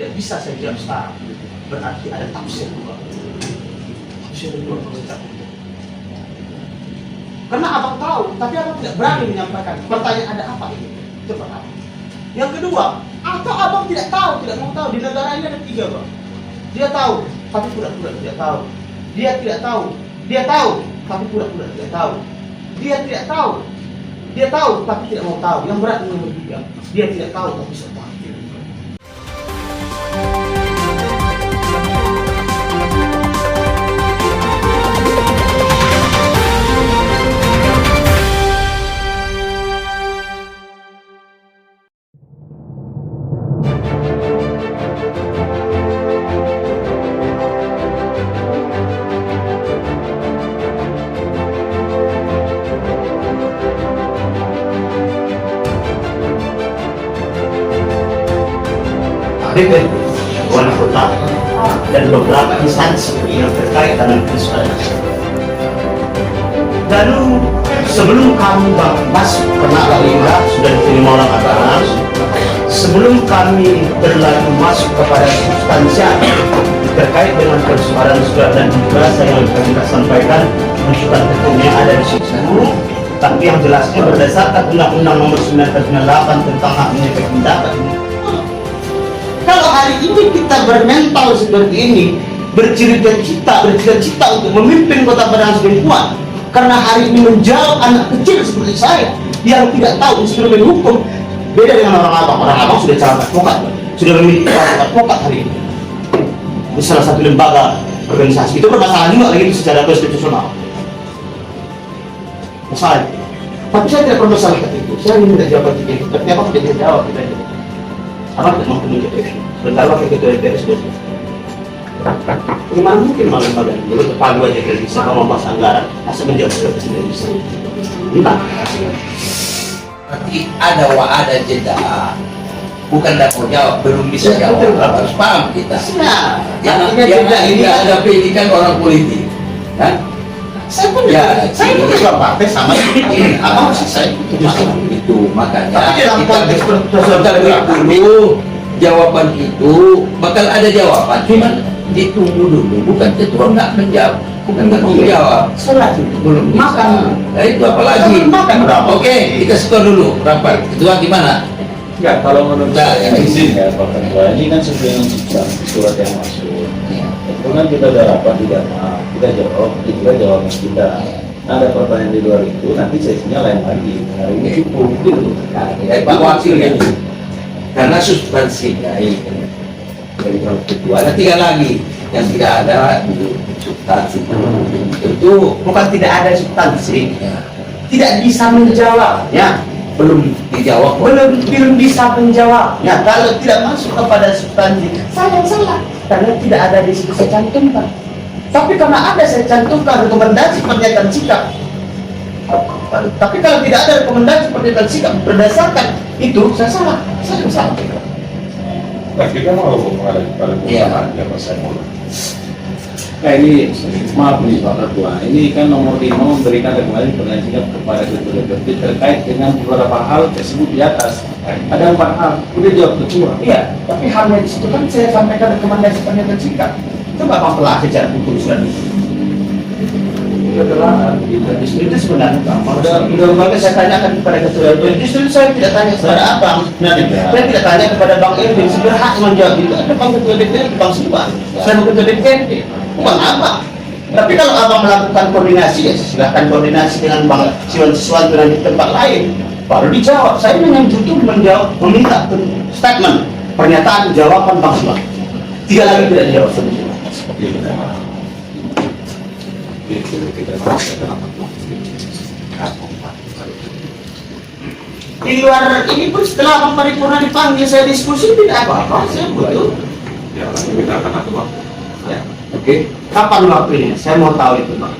tidak bisa saya jawab sekarang. Berarti ada tafsir dua. Tafsir dua karena abang tahu, tapi abang tidak berani menyampaikan. Pertanyaan ada apa ini? Itu pertama. Yang kedua, atau abang tidak tahu, tidak mau tahu. Di negara ini ada tiga, bang. Dia tahu, tapi pura-pura tidak tahu. Dia tidak tahu, dia tahu, tapi pura-pura tidak tahu. Dia tidak tahu, dia tahu, tapi tidak mau tahu. Yang berat nomor tiga, dia tidak tahu, tapi sudah tahu. DPR, wali kota, dan beberapa instansi yang terkait dengan persoalan. Lalu sebelum kami masuk ke Nalawira sudah diterima oleh Abaran, sebelum kami berlalu masuk kepada substansi terkait dengan persoalan surat dan bahasa yang kita sampaikan, tuntutan hukumnya ada di situ. Tapi yang jelasnya berdasarkan Undang-Undang Nomor 9 Tahun 98 tentang hak menyampaikan pendapat ini. Kalau hari ini kita bermental seperti ini, bercita-cita untuk memimpin Kota Padang sebagai kuat, karena hari ini menjawab anak kecil seperti saya yang tidak tahu instrumen hukum, beda dengan orang abang sudah calon advokat, sudah memiliki advokat hari ini di salah satu lembaga organisasi. Itu bermasalah juga lagi secara konstitusional. Masalah. Tapi saya tidak permasalahkan itu. Saya ingin minta jawaban itu. Tapi apa tidak jawab kita ini? Apa tidak mampu menjawab? Sebentar wakil ketua DPR sudah. Bagaimana mungkin lembaga ini berpadu aja tidak bisa kalau membahas anggaran, masa menjawab seperti tidak bisa? Entah. Berarti ada jeda. Bukan tidak mau jawab, belum bisa jawab. Harus paham kita. Yang ini ada pendidikan orang politik, kan? Saya pun ketua partai sama seperti apa maksud saya itu makanya tapi dalam konteks dulu jawaban itu bakal ada jawaban, cuman ditunggu dulu. Bukan ketua nggak menjawab, bukan nggak menjawab, belum makan. Nah itu apalagi makan. Oke, kita skor dulu rapat. Ketua gimana? Enggak, kalau menurut saya izin ya Pak Ketua, ini kan sesuai dengan surat yang masuk. Itu kan kita udah rapat juga, kita jawab, kita jawaban kita. Nah, ada pertanyaan di luar itu, nanti sesinya lain lagi. Hari ini cukup gitu. Pak Wakil ya, karena substansinya ini dari Pak Ketua ada tiga lagi yang tidak ada substansi. Itu bukan tidak ada substansi, tidak bisa menjawab ya. Belum dijawab, belum bisa menjawab. Ya, kalau tidak masuk kepada substansi, salah. Karena tidak ada di situ saya cantumkan. Tapi karena ada saya cantumkan rekomendasi pernyataan sikap. Tapi kalau tidak ada rekomendasi pernyataan sikap berdasarkan itu, saya salah. Nah, kita mau mengarah pada apa saya mau. Nah ini, maaf nih Pak Ketua, ini kan nomor 5 memberikan rekomendasi pernyataan sikap kepada Ketua DPRD terkait dengan beberapa hal tersebut di atas. Ada 4 hal, udah jawab Ketua. Iya, tapi halnya di situ kan saya sampaikan rekomendasi pernyataan sikap. Coba Bang telah secara hukum surat itu. Itu sebenarnya udah saya tanyakan kepada Ketua DPRD. Justru saya tidak tanya kepada Abang. Saya tidak tanya kepada Bang Irwin. Sebenarnya hak menjawab itu. Ada Bang Ketua DPRD, Bang Siwa. Saya bukan Ketua DPRD. Bukan Abang. Tapi kalau Abang melakukan koordinasi, ya silahkan koordinasi dengan Bang Siwan Siswanto di tempat lain. Baru dijawab. Saya memang butuh menjawab, meminta statement, pernyataan, jawaban Bang Siwan. 3 lagi tidak dijawab sebetulnya. Di luar ini pun setelah Bang Paripurna dipanggil saya diskusi tidak apa-apa. Saya butuh. Oke. Kapan waktunya? Saya mau tahu itu, Bang.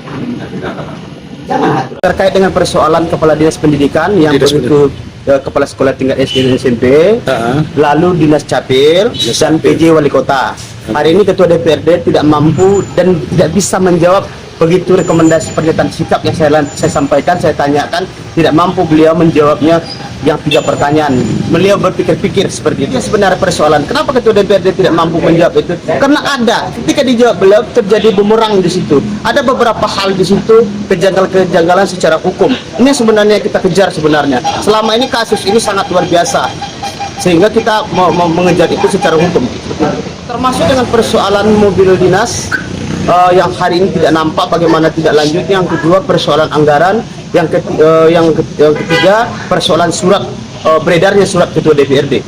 Jangan atur. Terkait dengan persoalan Kepala Dinas Pendidikan yang begitu Kepala Sekolah Tingkat SD dan SMP, lalu Dinas Capil dan PJ Wali Kota. Hari ini Ketua DPRD tidak mampu dan tidak bisa menjawab begitu rekomendasi pernyataan sikap yang saya sampaikan, saya tanyakan, tidak mampu beliau menjawabnya yang 3 pertanyaan. Beliau berpikir-pikir seperti itu. Sebenarnya persoalan kenapa Ketua DPRD tidak mampu menjawab itu? Karena ada ketika dijawab beliau terjadi bumerang di situ. Ada beberapa hal di situ kejanggalan secara hukum. Ini sebenarnya kita kejar sebenarnya. Selama ini kasus ini sangat luar biasa sehingga kita mau mengejar itu secara hukum. Termasuk dengan persoalan mobil dinas yang hari ini tidak nampak bagaimana tidak lanjut. Yang kedua persoalan anggaran, yang ketiga persoalan surat beredarnya surat Ketua DPRD.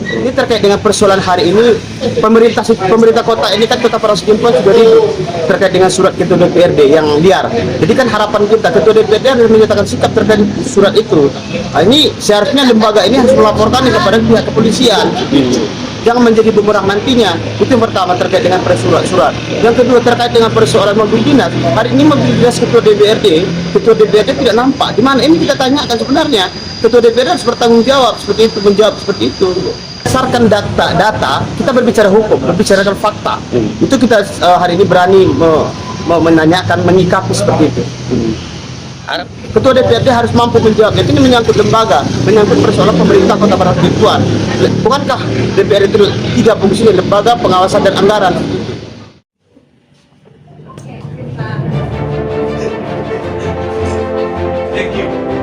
Ini terkait dengan persoalan hari ini pemerintah kota ini kan Kota Parangtritis sudah ribut terkait dengan surat Ketua DPRD yang liar. Jadi kan harapan kita Ketua DPRD harus menyatakan sikap terkait surat itu. Nah, ini seharusnya lembaga ini harus melaporkan kepada pihak kepolisian. Jangan menjadi bumerang nantinya. Itu yang pertama terkait dengan surat-surat. Yang kedua terkait dengan persoalan mobil dinas. Hari ini mobil dinas Ketua DPRD tidak nampak. Di mana ini kita tanyakan sebenarnya. Ketua DPRD harus bertanggung jawab seperti itu, menjawab seperti itu. Berdasarkan data, kita berbicara hukum, berbicarakan fakta. Itu kita hari ini berani menanyakan, menyikapi seperti itu. Ketua DPRD harus mampu menjawab. Ini menyangkut lembaga, menyangkut persoalan pemerintah Kota Parangtritis. Bukankah DPRD itu 3 fungsi, lembaga, pengawasan dan anggaran? Thank you.